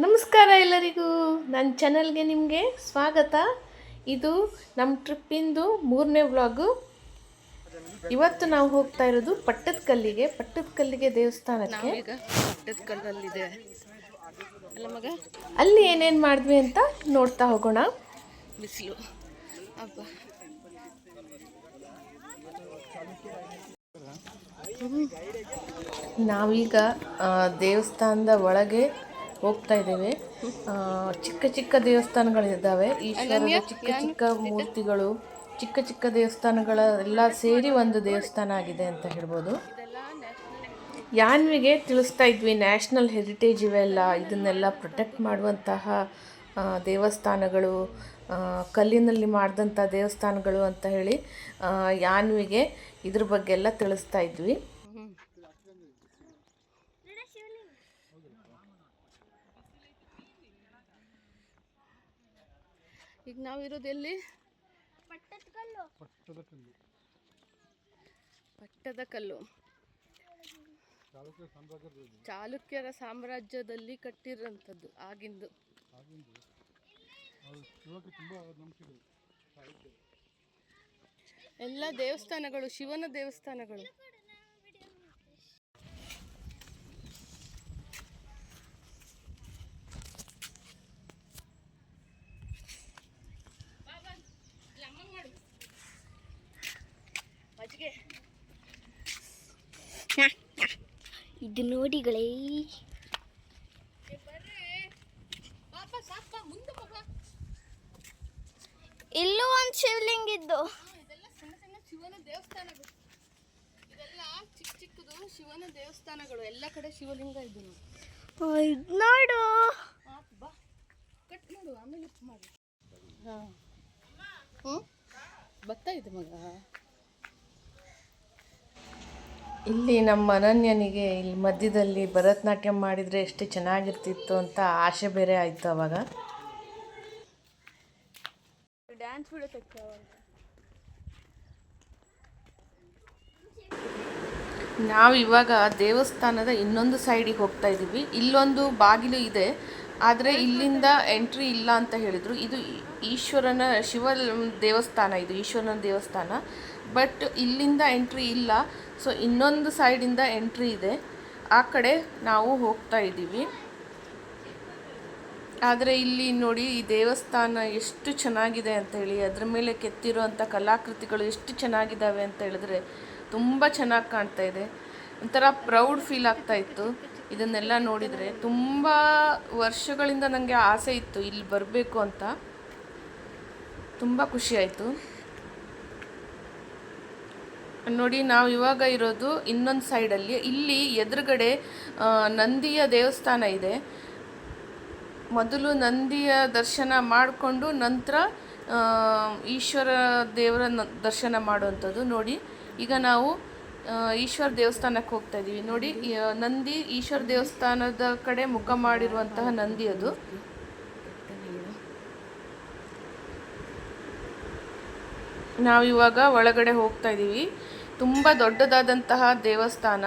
ನಮಸ್ಕಾರ ಎಲ್ಲರಿಗೂ. ನನ್ನ ಚಾನಲ್ಗೆ ನಿಮಗೆ ಸ್ವಾಗತ. ಇದು ನಮ್ಮ ಟ್ರಿಪ್ಪಿಂದು 3ನೇ ವ್ಲಾಗು. ಇವತ್ತು ನಾವು ಹೋಗ್ತಾ ಇರೋದು ಪಟ್ಟದಕಲ್ಲಿಗೆ ದೇವಸ್ಥಾನಕ್ಕೆ. ಪಟ್ಟದಕಲ್ಲಲ್ಲಿದೆ ಅಲ್ಲ ಮಗ, ಅಲ್ಲಿ ಏನೇನು ಮಾಡಿದ್ವಿ ಅಂತ ನೋಡ್ತಾ ಹೋಗೋಣ. ಬಿಸಿಲು ಅಬ್ಬ. ನಾವೀಗ ದೇವಸ್ಥಾನದ ಒಳಗೆ ಹೋಗ್ತಾ ಇದ್ದೇವೆ. ಚಿಕ್ಕ ಚಿಕ್ಕ ದೇವಸ್ಥಾನಗಳಿದ್ದಾವೆ. ಈಶ್ವರದ ಚಿಕ್ಕ ಚಿಕ್ಕ ಮೂರ್ತಿಗಳು, ಚಿಕ್ಕ ಚಿಕ್ಕ ದೇವಸ್ಥಾನಗಳ ಎಲ್ಲ ಸೇರಿ ಒಂದು ದೇವಸ್ಥಾನ ಆಗಿದೆ ಅಂತ ಹೇಳ್ಬೋದು. ಯಾನ್ವಿಗೆ ತಿಳಿಸ್ತಾ ಇದ್ವಿ, ನ್ಯಾಷನಲ್ ಹೆರಿಟೇಜ್ ಇವೆಲ್ಲ, ಇದನ್ನೆಲ್ಲ ಪ್ರೊಟೆಕ್ಟ್ ಮಾಡುವಂತಹ ದೇವಸ್ಥಾನಗಳು, ಕಲ್ಲಿನಲ್ಲಿ ಮಾಡಿದಂಥ ದೇವಸ್ಥಾನಗಳು ಅಂತ ಹೇಳಿ ಯಾನ್ವಿಗೆ ಇದ್ರ ಬಗ್ಗೆ ಎಲ್ಲ ತಿಳಿಸ್ತಾ ಇದ್ವಿ. ಈಗ ನಾವಿರೋದು ಎಲ್ಲಿ? ಪಟ್ಟದಕಲ್ಲು ಚಾಲುಕ್ಯರ ಸಾಮ್ರಾಜ್ಯದಲ್ಲಿ ಕಟ್ಟಿರೋಂಥದ್ದು ಆಗಿಂದು. ಎಲ್ಲ ದೇವಸ್ಥಾನಗಳು ಶಿವನ ದೇವಸ್ಥಾನಗಳು. ಇದು ನೋಡಿಗಳೇ, ಇಲ್ಲೂ ಒಂದು ಶಿವಲಿಂಗ ಇದ್ದು. ಇದೆಲ್ಲ ಸಣ್ಣ ಸಣ್ಣ ಶಿವನ ದೇವಸ್ಥಾನಗಳು. ಇದೆಲ್ಲ ಚಿಕ್ಕ ಚಿಕ್ಕದು ಶಿವನ ದೇವಸ್ಥಾನಗಳು. ಎಲ್ಲ ಕಡೆ ಶಿವಲಿಂಗ ಇದ್ದು ನೋಡು. ಬಾ ಕಟ್ ಮಾಡು, ಆಮೇಲೆ ಮಾಡಿ. ಹ್ಞೂ ಬರ್ತಾ ಇದೆ ಮಗ. ಇಲ್ಲಿ ನಮ್ಮ ಅನನ್ಯನಿಗೆ ಇಲ್ಲಿ ಮಧ್ಯದಲ್ಲಿ ಭರತನಾಟ್ಯ ಮಾಡಿದರೆ ಎಷ್ಟು ಚೆನ್ನಾಗಿರ್ತಿತ್ತು ಅಂತ ಆಸೆ ಬೇರೆ ಆಯಿತು ಅವಾಗ. ಡ್ಯಾನ್ಸ್ ಬಿಡುತ್ತೆ. ನಾವು ಇವಾಗ ದೇವಸ್ಥಾನದ ಇನ್ನೊಂದು ಸೈಡಿಗೆ ಹೋಗ್ತಾ ಇದ್ದೀವಿ. ಇಲ್ಲೊಂದು ಬಾಗಿಲು ಇದೆ, ಆದರೆ ಇಲ್ಲಿಂದ ಎಂಟ್ರಿ ಇಲ್ಲ ಅಂತ ಹೇಳಿದರು. ಇದು ಈಶ್ವರನ ದೇವಸ್ಥಾನ, ಇದು ಈಶ್ವರನ ದೇವಸ್ಥಾನ, ಬಟ್ ಇಲ್ಲಿಂದ ಎಂಟ್ರಿ ಇಲ್ಲ. ಸೊ ಇನ್ನೊಂದು ಸೈಡಿಂದ ಎಂಟ್ರಿ ಇದೆ, ಆ ಕಡೆ ನಾವು ಹೋಗ್ತಾ ಇದ್ದೀವಿ. ಆದರೆ ಇಲ್ಲಿ ನೋಡಿ, ಈ ದೇವಸ್ಥಾನ ಎಷ್ಟು ಚೆನ್ನಾಗಿದೆ ಅಂತ ಹೇಳಿ, ಅದರ ಮೇಲೆ ಕೆತ್ತಿರುವಂಥ ಕಲಾಕೃತಿಗಳು ಎಷ್ಟು ಚೆನ್ನಾಗಿದ್ದಾವೆ ಅಂತ ಹೇಳಿದ್ರೆ ತುಂಬ ಚೆನ್ನಾಗಿ ಕಾಣ್ತಾ ಇದೆ. ಒಂಥರ ಪ್ರೌಡ್ ಫೀಲ್ ಆಗ್ತಾ ಇತ್ತು ಇದನ್ನೆಲ್ಲ ನೋಡಿದರೆ. ತುಂಬ ವರ್ಷಗಳಿಂದ ನನಗೆ ಆಸೆ ಇತ್ತು ಇಲ್ಲಿ ಬರಬೇಕು ಅಂತ. ತುಂಬ ಖುಷಿಯಾಯಿತು. ನೋಡಿ, ನಾವು ಇವಾಗ ಇರೋದು ಇನ್ನೊಂದು ಸೈಡಲ್ಲಿ. ಇಲ್ಲಿ ಎದುರುಗಡೆ ನಂದಿಯ ದೇವಸ್ಥಾನ ಇದೆ. ಮೊದಲು ನಂದಿಯ ದರ್ಶನ ಮಾಡಿಕೊಂಡು ನಂತರ ಈಶ್ವರ ದೇವರ ದರ್ಶನ ಮಾಡುವಂಥದ್ದು. ನೋಡಿ, ಈಗ ನಾವು ಈಶ್ವರ ದೇವಸ್ಥಾನಕ್ಕೆ ಹೋಗ್ತಾ ಇದ್ದೀವಿ. ನೋಡಿ, ನಂದಿ ಈಶ್ವರ ದೇವಸ್ಥಾನದ ಕಡೆ ಮುಖ ಮಾಡಿರುವಂತಹ ನಂದಿ ಅದು. ನಾವಿವಾಗ ಒಳಗಡೆ ಹೋಗ್ತಾ ಇದ್ದೀವಿ. ತುಂಬ ದೊಡ್ಡದಾದಂತಹ ದೇವಸ್ಥಾನ.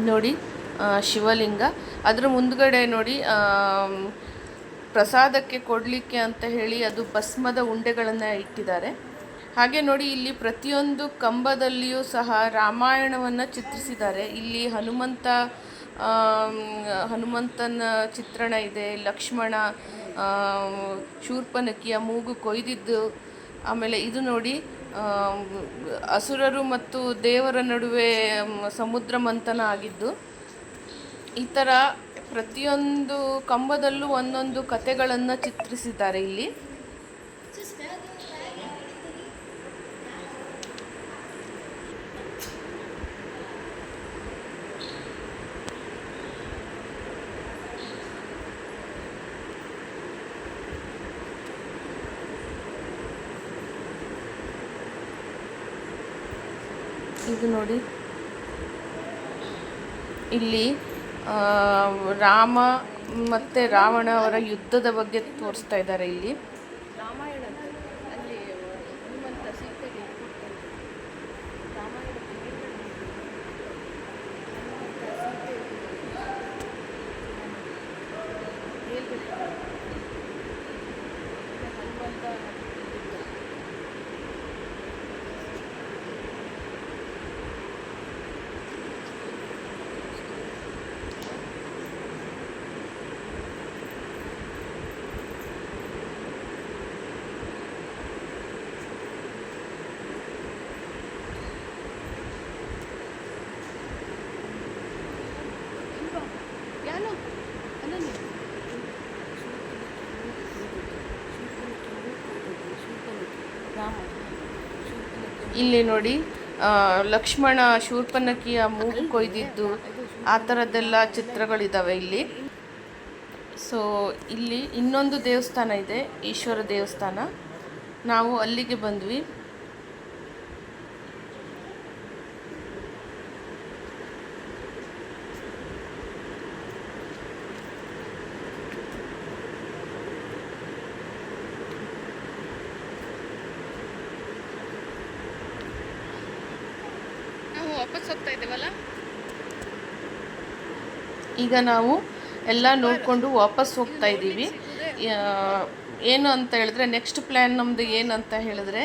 ನೋಡಿ, ಶಿವಲಿಂಗ. ಅದರ ಮುಂದ್ಗಡೆ ನೋಡಿ ಪ್ರಸಾದಕ್ಕೆ ಕೊಡಲಿಕ್ಕೆ ಅಂತ ಹೇಳಿ ಅದು ಭಸ್ಮದ ಉಂಡೆಗಳನ್ನು ಇಟ್ಟಿದ್ದಾರೆ. ಹಾಗೆ ನೋಡಿ, ಇಲ್ಲಿ ಪ್ರತಿಯೊಂದು ಕಂಬದಲ್ಲಿಯೂ ಸಹ ರಾಮಾಯಣವನ್ನು ಚಿತ್ರಿಸಿದ್ದಾರೆ. ಇಲ್ಲಿ ಹನುಮಂತನ ಚಿತ್ರಣ ಇದೆ, ಲಕ್ಷ್ಮಣ ಶೂರ್ಪನಖಿಯ ಮೂಗು ಕೊಯ್ದಿದ್ದು. ಆಮೇಲೆ ಇದು ನೋಡಿ, ಅಸುರರು ಮತ್ತು ದೇವರ ನಡುವೆ ಸಮುದ್ರ ಮಂಥನ ಆಗಿದ್ದು. ಈ ಥರ ಪ್ರತಿಯೊಂದು ಕಂಬದಲ್ಲೂ ಒಂದೊಂದು ಕಥೆಗಳನ್ನು ಚಿತ್ರಿಸಿದ್ದಾರೆ ಇಲ್ಲಿ. ಇದು ನೋಡಿ, ಇಲ್ಲಿ ರಾಮ ಮತ್ತು ರಾವಣ ಅವರ ಯುದ್ಧದ ಬಗ್ಗೆ ತೋರಿಸ್ತಾ ಇದ್ದಾರೆ ಇಲ್ಲಿ. ರಾಮಾಯಣ ಅಲ್ಲಿ ಹನುಮಂತ ಸೀತೆಗೆ ರಾಮಾಯಣ ಹನುಮಂತ ಯಾನು ಅನನ್ಯ ರಾಮ ಇಲ್ಲಿ ನೋಡಿ, ಲಕ್ಷ್ಮಣ ಶೂರ್ಪನಖಿಯ ಮೂಗು ಕೊಯ್ದಿದ್ದು ಆ ಥರದ್ದೆಲ್ಲ ಚಿತ್ರಗಳಿದ್ದಾವೆ ಇಲ್ಲಿ. ಸೊ ಇಲ್ಲಿ ಇನ್ನೊಂದು ದೇವಸ್ಥಾನ ಇದೆ, ಈಶ್ವರ ದೇವಸ್ಥಾನ. ನಾವು ಅಲ್ಲಿಗೆ ಬಂದ್ವಿ. ನಾವು ವಾಪಸ್ ಹೋಗ್ತಾ ಇದ್ದೇವಲ್ಲ. ಈಗ ನಾವು ಎಲ್ಲ ನೋಡಿಕೊಂಡು ವಾಪಸ್ ಹೋಗ್ತಾ ಇದ್ದೀವಿ. ಏನು ಅಂತ ಹೇಳಿದ್ರೆ, ನೆಕ್ಸ್ಟ್ ಪ್ಲ್ಯಾನ್ ನಮ್ಮದು ಏನಂತ ಹೇಳಿದ್ರೆ,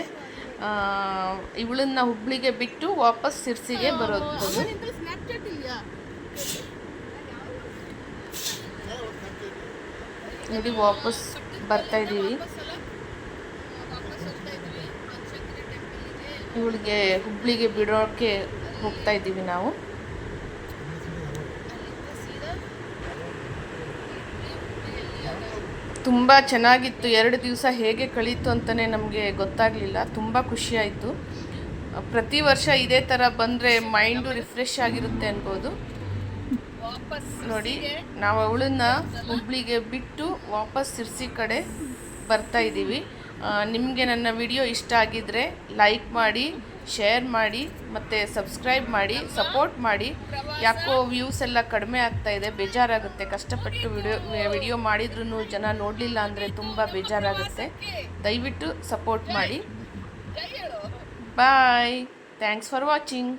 ಇವಳನ್ನ ಹುಬ್ಳಿಗೆ ಬಿಟ್ಟು ವಾಪಸ್ ಸಿರ್ಸಿಗೆ ಬರೋದು. ಸ್ನ್ಯಾಪ್ಚಾಟ್ ಇದೆಯಾ? ನೋಡಿ, ವಾಪಸ್ ಬರ್ತಾ ಇದ್ದೀವಿ. ವಾಪಸ್ ಹೋಗ್ತಾ ಇದ್ವಿ ಬನಶಂಕರಿ ಟೆಂಪಲ್ಗೆ. ಇವಳಿಗೆ ಹುಬ್ಳಿಗೆ ಬಿಡೋಕ್ಕೆ ಹೋಗ್ತಾ ಇದ್ದೀವಿ ನಾವು. ತುಂಬ ಚೆನ್ನಾಗಿತ್ತು. 2 ದಿವಸ ಹೇಗೆ ಕಳೀತು ಅಂತಲೇ ನಮಗೆ ಗೊತ್ತಾಗಲಿಲ್ಲ. ತುಂಬ ಖುಷಿಯಾಯಿತು. ಪ್ರತಿ ವರ್ಷ ಇದೇ ಥರ ಬಂದರೆ ಮೈಂಡು ರಿಫ್ರೆಶ್ ಆಗಿರುತ್ತೆ ಅನ್ಬೋದು. ವಾಪಸ್ ನೋಡಿ, ನಾವು ಅವಳನ್ನ ಹುಬ್ಳಿಗೆ ಬಿಟ್ಟು ವಾಪಸ್ ಸಿರ್ಸಿ ಕಡೆ ಬರ್ತಾ ಇದ್ದೀವಿ. ನಿಮಗೆ ನನ್ನ ವಿಡಿಯೋ ಇಷ್ಟ ಆಗಿದ್ದರೆ ಲೈಕ್ ಮಾಡಿ, ಶೇರ್ ಮಾಡಿ ಮತ್ತು ಸಬ್ಸ್ಕ್ರೈಬ್ ಮಾಡಿ, ಸಪೋರ್ಟ್ ಮಾಡಿ. ಯಾಕೋ ವ್ಯೂಸ್ ಎಲ್ಲ ಕಡಿಮೆ ಆಗ್ತಾ ಇದೆ, ಬೇಜಾರಾಗುತ್ತೆ. ಕಷ್ಟಪಟ್ಟು ವಿಡಿಯೋ ಮಾಡಿದ್ರೂ ಜನ ನೋಡಲಿಲ್ಲ ಅಂದರೆ ತುಂಬ ಬೇಜಾರಾಗುತ್ತೆ. ದಯವಿಟ್ಟು ಸಪೋರ್ಟ್ ಮಾಡಿ. ಬಾಯ್. Thanks for watching.